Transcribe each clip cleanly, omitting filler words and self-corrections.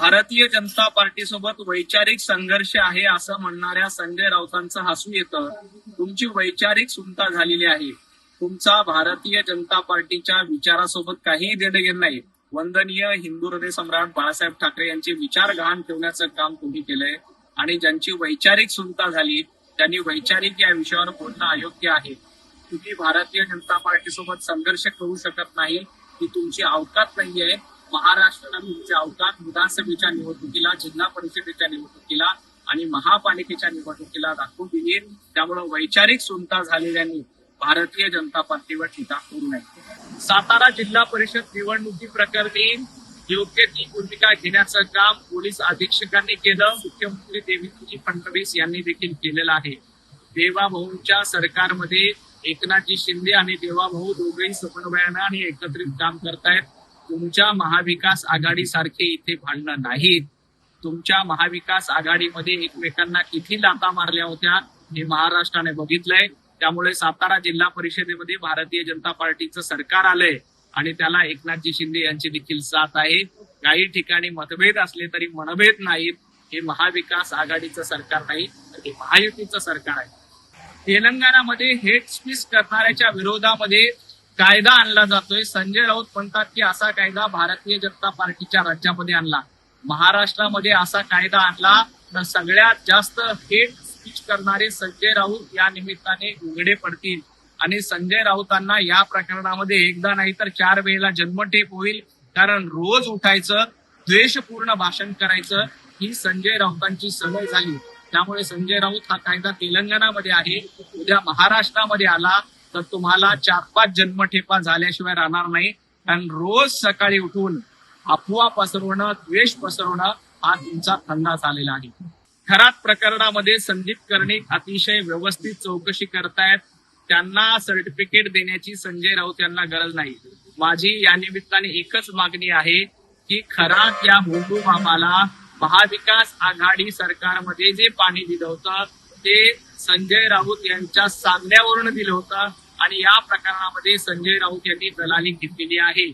Bharatiya Janata party सोबत वैचारिक संघर्ष आहे असं म्हणणाऱ्या संजय राऊतांचं हसू येतं. तुमची वैचारिक सुनता झालेली आहे. तुमचा भारतीय जनता पार्टीच्या विचारासोबत काहीही देणं घेणं नाही. वंदनीय हिंदू हृदय सम्राट बाळासाहेब ठाकरे यांचे विचार गहाण ठेवण्याचं काम तुम्ही केलंय आणि ज्यांची वैचारिक सुनता झाली त्यांनी वैचारिक या विषयावर बोलणं अयोग्य आहे. तुम्ही भारतीय जनता पार्टी सोबत संघर्ष करू शकत नाही, ही तुमची अवकात नाहीये. महाराष्ट्राला तुमची अवकात विधानसभेच्या निवडणुकीला, जिल्हा परिषदेच्या निवडणुकीला आणि महापालिकेच्या निवडणुकीला दाखवून दिली. त्यामुळे वैचारिक सुनता झालेल्यांनी भारतीय जनता पार्टीवर टीका करू नये. सातारा जिल्हा परिषद निवडणुकी प्रकरणी योग्य ती भूमिका घेण्याचं काम पोलीस अधीक्षकांनी केलं. मुख्यमंत्री देवेंद्रजी फडणवीस यांनी देखील केलेलं आहे. देवाभाऊंच्या सरकारमध्ये एकनाथजी शिंदे आणि देवाभाऊ दोघेही समन्वयानं आणि एकत्रित काम करतायत. तुमच्या महाविकास आघाडी सारखे इथे भांडणं नाहीत. तुमच्या महाविकास आघाडीमध्ये एकमेकांना किती लाथा मारल्या होत्या हे महाराष्ट्राने बघितलंय. त्यामुळे सातारा जिल्हा परिषदेमध्ये भारतीय जनता पार्टीचं सरकार आलंय आणि त्याला एकनाथजी शिंदे यांची देखील साथ आहे. काही ठिकाणी मतभेद असले तरी मनभेद नाहीत. हे महाविकास आघाडीचं सरकार नाही, तर हे महायुतीचं सरकार आहे. तेलंगणामध्ये हेट स्पीच करणाऱ्याच्या विरोधामध्ये कायदा आणला जातोय. संजय राऊत म्हणतात की असा कायदा भारतीय जनता पार्टीच्या राज्यामध्ये आणला. महाराष्ट्रामध्ये असा कायदा आणला तर सगळ्यात जास्त हेट स्पीच करणारे संजय राऊत या निमित्ताने उघडे पडतील आणि संजय राऊतांना या प्रकरणामध्ये एकदा नाही तर 4 वेळेला जन्मठेप होईल. कारण रोज उठायचं, द्वेषपूर्ण भाषण करायचं ही संजय राऊतांची सवय झाली. त्यामुळे संजय राऊत हा कायदा तेलंगणामध्ये आहे, उद्या महाराष्ट्रामध्ये आला तर तुम्हाला 4-5 जन्मठेपा झाल्याशिवाय राहणार नाही. कारण रोज सकाळी उठून अफवा पसरवणं, द्वेष पसरवणं हा तुमचा धंदा झालेला आहे. खरात प्रकरणामध्ये संदीप कर्णिक अतिशय व्यवस्थित चौकशी करतायत. त्यांना सर्टिफिकेट देण्याची संजय राऊत यांना गरज नाही. माझी या निमित्ताने एकच मागणी आहे की खरात या भोंदू बाबाला महाविकास आघाडी सरकारमध्ये जे पाणी दिलं होतं ते संजय राऊत यांच्या सांगण्यावरून दिलं होतं आणि या प्रकरणामध्ये संजय राऊत यांनी दलाली घेतलेली आहे.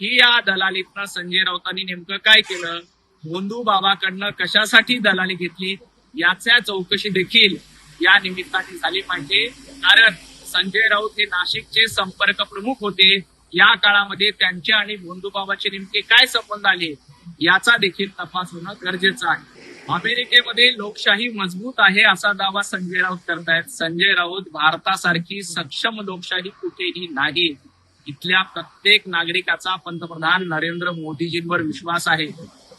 ही या दलालीतनं संजय राऊतांनी नेमकं काय केलं, भोंदू बाबाकडनं कशासाठी दलाली घेतली याच्या चौकशी देखील या निमित्ताने झाली पाहिजे. कारण संजय राऊत हे नाशिकचे संपर्क प्रमुख होते. या काळामध्ये त्यांचे आणि भोंदू बाबाचे नेमके काय संबंध आले याचा देखील तपास होणं गरजेचं आहे. अमेरिकेमध्ये लोकशाही मजबूत आहे असा दावा संजय राऊत करतायत. संजय राऊत भारतासारखी सक्षम लोकशाही कुठेही नाही. इथल्या प्रत्येक नागरिकाचा पंतप्रधान नरेंद्र मोदीजींवर विश्वास आहे.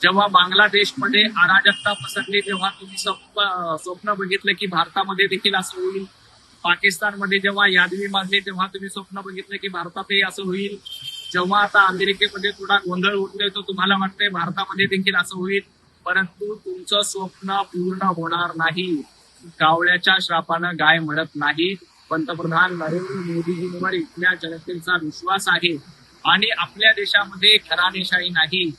जेव्हा बांगलादेशमध्ये अराजकता पसरली तेव्हा तुम्ही स्वप्न बघितलं की भारतामध्ये देखील असं होईल. पाकिस्तानमध्ये जेव्हा यादवी माजली तेव्हा तुम्ही स्वप्न बघितलं की भारतातही असं होईल. जेव्हा आता अमेरिकेमध्ये थोडा गोंधळ उठतोय तो तुम्हाला वाटतंय भारतामध्ये देखील असं होईल. परंतु तुमचं स्वप्न पूर्ण होणार नाही. कावळ्याच्या श्रापानं गाय मरत नाही. पंतप्रधान नरेंद्र मोदीजींवर इथल्या जनतेचा विश्वास आहे आणि आपल्या देशामध्ये घराणेशाही नाही,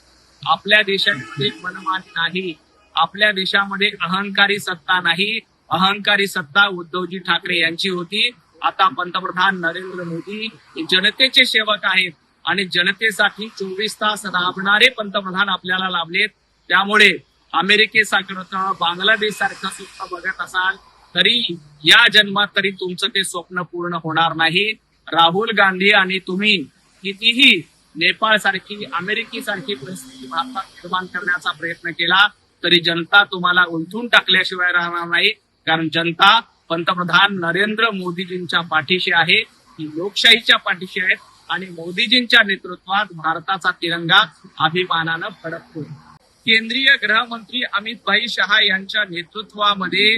आपल्या देशामध्ये मनमानी नाही, आपल्या देशामध्ये अहंकारी सत्ता नाही. अहंकारी सत्ता उद्धवजी ठाकरे यांची होती. आता पंतप्रधान नरेंद्र मोदी जनतेचे सेवक आहेत आणि जनतेसाठी 24 तास राबणारे पंतप्रधान आपल्याला लाभलेत. त्यामुळे अमेरिकेसारखं, बांगलादेश सारखं स्वप्न बघत असाल तरी या जन्मात तरी तुमचं ते स्वप्न पूर्ण होणार नाही. राहुल गांधी आणि तुम्ही कितीही नेपाळ सारखी, अमेरिकी सारखी परिस्थिती भारतात निर्माण करण्याचा प्रयत्न केला तरी जनता तुम्हाला उलथून टाकल्याशिवाय राहणार नाही. कारण जनता पंतप्रधान नरेंद्र मोदीजींच्या पाठीशी आहे, ही लोकशाहीच्या पाठीशी आहे आणि मोदीजींच्या नेतृत्वात भारताचा तिरंगा अभिमानानं फडकतो. केंद्रीय गृहमंत्री अमित भाई शहा यांच्या नेतृत्वामध्ये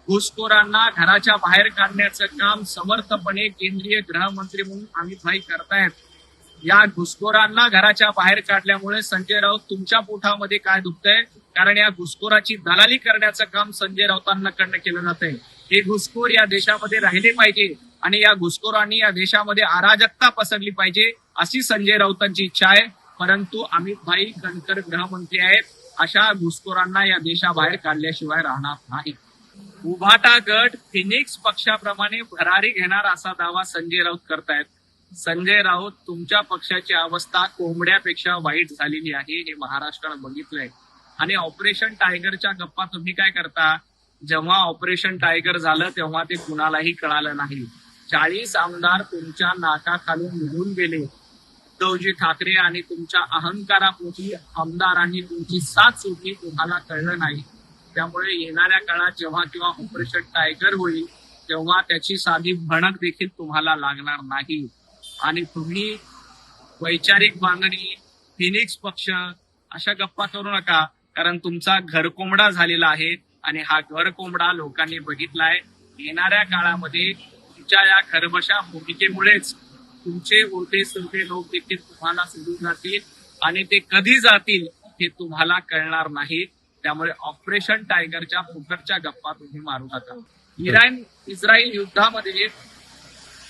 घुसखोरांना घराच्या बाहेर काढण्याचं काम समर्थपणे केंद्रीय गृहमंत्री म्हणून अमित भाई करतायत. या घुसखोरांना घराच्या बाहेर काढल्यामुळे संजय राऊत तुमच्या पोटामध्ये काय दुखतंय? कारण या घुसखोराची दलाली करण्याचं काम संजय राऊतांकडनं केलं जातंय. हे घुसखोर या देशामध्ये राहिले पाहिजे आणि या घुसखोरांनी या देशामध्ये अराजकता पसरली पाहिजे अशी संजय राऊतांची इच्छा आहे. परंतु अमित भाई कणकर गृहमंत्री आहेत, अशा घुसखोरांना या देशाबाहेर काढल्याशिवाय राहणार नाही. उभाटा गट फिनिक्स पक्षाप्रमाणे भरारी घेणार असा दावा संजय राऊत करतायत. संजय राऊत, तुमच्या पक्षाची अवस्था कोंबड्यापेक्षा वाईट झालेली आहे हे महाराष्ट्रानं बघितलंय. आणि ऑपरेशन टायगरच्या गप्पा तुम्ही काय करता? जेव्हा ऑपरेशन टायगर झालं तेव्हा ते कुणालाही कळालं नाही. 40 आमदार तुमच्या नाकाखालून निघून गेले. उद्धवजी ठाकरे आणि तुमच्या अहंकारापोटी आमदारांनी तुमची साथ सोडली, तुम्हाला कळलं नाही. त्यामुळे येणाऱ्या काळात जेव्हा किंवा ऑपरेशन टायगर होईल तेव्हा त्याची साधी भणक देखील तुम्हाला लागणार नाही. आणि तुम्ही वैचारिक बांधणी, फिनिक्स पक्ष अशा गप्पा करू नका, कारण तुमचा घरकोंबडा झालेला आहे आणि हा घरकोंबडा लोकांनी बघितलाय. येणाऱ्या काळामध्ये तुमच्या या खरबशा भूमिकेमुळेच तुमचे ओटे सुटे लोक देखील तुम्हाला सोडून जातील आणि ते कधी जातील हे तुम्हाला कळणार नाही. त्यामुळे ऑपरेशन टायगरच्या फुकटच्या गप्पा तुम्ही मारू नका. इराण इस्रायल युद्धामध्ये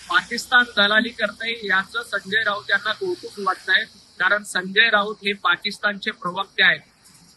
पाकिस्तान दलाली करतंय याचं संजय राऊत यांना कौतुक वाटतंय, कारण संजय राऊत हे पाकिस्तानचे प्रवक्ते आहेत.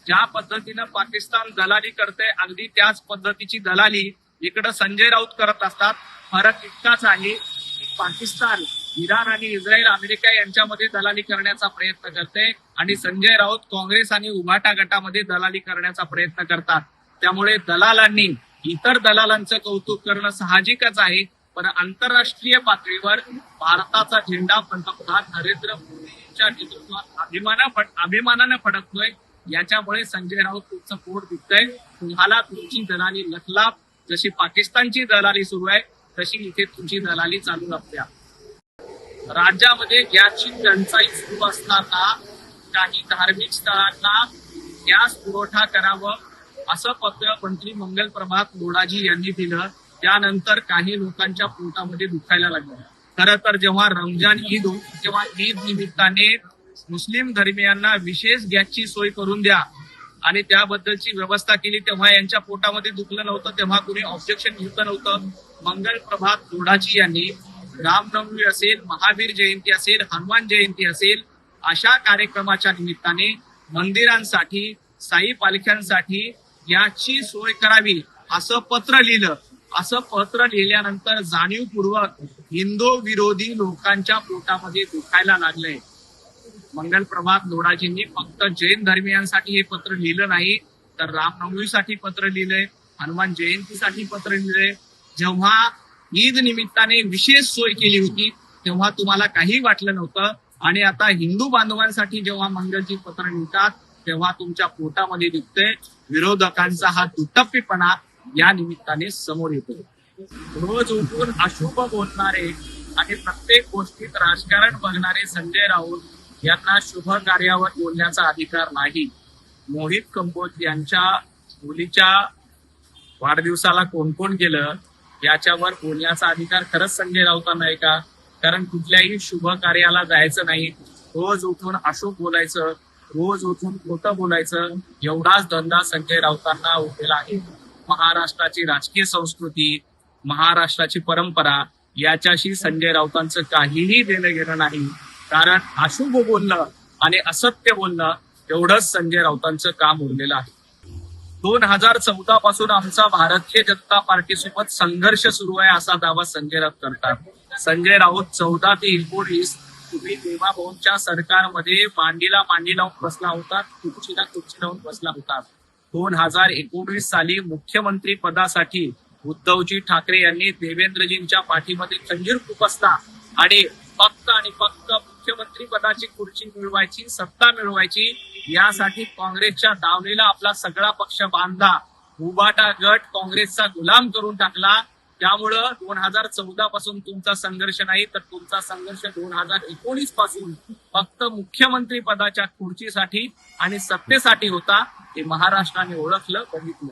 ज्या पद्धतीनं पाकिस्तान दलाली करते अगदी त्याच पद्धतीची दलाली इकडं संजय राऊत करत असतात. फरक इतकाच आहे की पाकिस्तान इराण आणि इस्रायल अमेरिका यांच्यामध्ये दलाली करण्याचा प्रयत्न करते आणि संजय राऊत काँग्रेस आणि उभाटा गटामध्ये दलाली करण्याचा प्रयत्न करतात. त्यामुळे दलालांनी इतर दलालांचं कौतुक करणं साहजिकच आहे, पण आंतरराष्ट्रीय पातळीवर भारताचा झेंडा पंतप्रधान नरेंद्र मोदींच्या नेतृत्वात अभिमानानं फडकतोय. याच्यामुळे संजय राऊत तुमचं पोट दिसतंय. तुम्हाला तुमची दलाली लखलाप, जशी पाकिस्तानची दलाली सुरू आहे तशी इथे तुमची दलाली चालू असत्या. राज्यामध्ये गॅसची टंचाई सुरू असताना काही धार्मिक स्थळांना गॅस पुरवठा करावं असं पत्र मंत्री मंगल प्रभात लोढाजी यांनी दिलं. त्यानंतर काही लोकांच्या पोटामध्ये दुखायला लागलं. खरं तर जेव्हा रमजान ईद होती तेव्हा ईद निमित्ताने मुस्लिम धर्मियांना विशेष गॅसची सोय करून द्या आणि त्याबद्दलची व्यवस्था केली, तेव्हा यांच्या पोटामध्ये दुखलं नव्हतं, तेव्हा कुणी ऑब्जेक्शन घेतलं नव्हतं. मंगल प्रभात लोढाजी यांनी रामनवमी असेल, महावीर जयंती असेल, हनुमान जयंती असेल अशा कार्यक्रमाच्या निमित्ताने मंदिरांसाठी, साई पालख्यांसाठी याची सोय करावी असं पत्र लिहिलं. असं पत्र लिहिल्यानंतर जाणीवपूर्वक हिंदू विरोधी लोकांच्या पोटामध्ये दुखायला लागलंय. मंगल प्रभात लोढाजींनी फक्त जैन धर्मियांसाठी हे पत्र लिहिलं नाही, तर रामनवमीसाठी पत्र लिहिलंय, हनुमान जयंतीसाठी पत्र लिहिलंय. जेव्हा ईद निमित्ताने विशेष सोय केली होती तेव्हा तुम्हाला काही वाटलं नव्हतं आणि आता हिंदू बांधवांसाठी जेव्हा मंगलजी पत्र लिहितात तेव्हा तुमच्या पोटामध्ये दिसतंय. विरोधकांचा हा दुटप्पीपणा या निमित्ताने समोर येतो. रोज उठून अशुभ बोलणारे आणि प्रत्येक गोष्टीत राजकारण बघणारे संजय राऊत यांना शुभ कार्यावर बोलण्याचा अधिकार नाही. मोहित कंबोज यांच्या मुलीच्या वाढदिवसाला कोण कोण गेलं याच्यावर बोलण्याचा अधिकार खरंच संजय राऊतांना आहे का? कारण कुठल्याही शुभ कार्याला जायचं नाही, रोज उठून अशुभ बोलायचं, रोज उठून खोटं बोलायचं, एवढाच धंदा संजय राऊतांना उठलेला आहे. महाराष्ट्राची राजकीय संस्कृती, महाराष्ट्राची परंपरा याच्याशी संजय राऊतांचं काहीही देणं घेणं नाही. कारण अशुभ बोलणं आणि असत्य बोलणं एवढंच संजय राऊतांचं काम उरलेलं आहे. 2014 पासून आमचा भारतीय जनता पार्टीसोबत संघर्ष सुरू आहे असा दावा संजय राऊत करतात. संजय राऊत 14 ते 19 तुम्ही देवाभाऊंच्या सरकारमध्ये मांडीला मांडी लावून बसला होता, खुर्चीला खुर्ची लावून बसला होता. 2019 साली मुख्यमंत्री पदासाठी उद्धवजी ठाकरे यांनी देवेंद्रजींच्या पाठीमध्ये खंजीर खुपसला आणि फक्त मुख्यमंत्री पदाची खुर्ची मिळवायची, सत्ता मिळवायची यासाठी काँग्रेसच्या दावणीला आपला सगळा पक्ष बांधला. उभाटा गट काँग्रेसचा गुलाम करून टाकला. त्यामुळं 2014 पासून तुमचा संघर्ष नाही, तर तुमचा संघर्ष 2019 पासून फक्त मुख्यमंत्री पदाच्या खुर्चीसाठी आणि सत्तेसाठी होता. हे महाराष्ट्राने ओळखलं, बघितलं.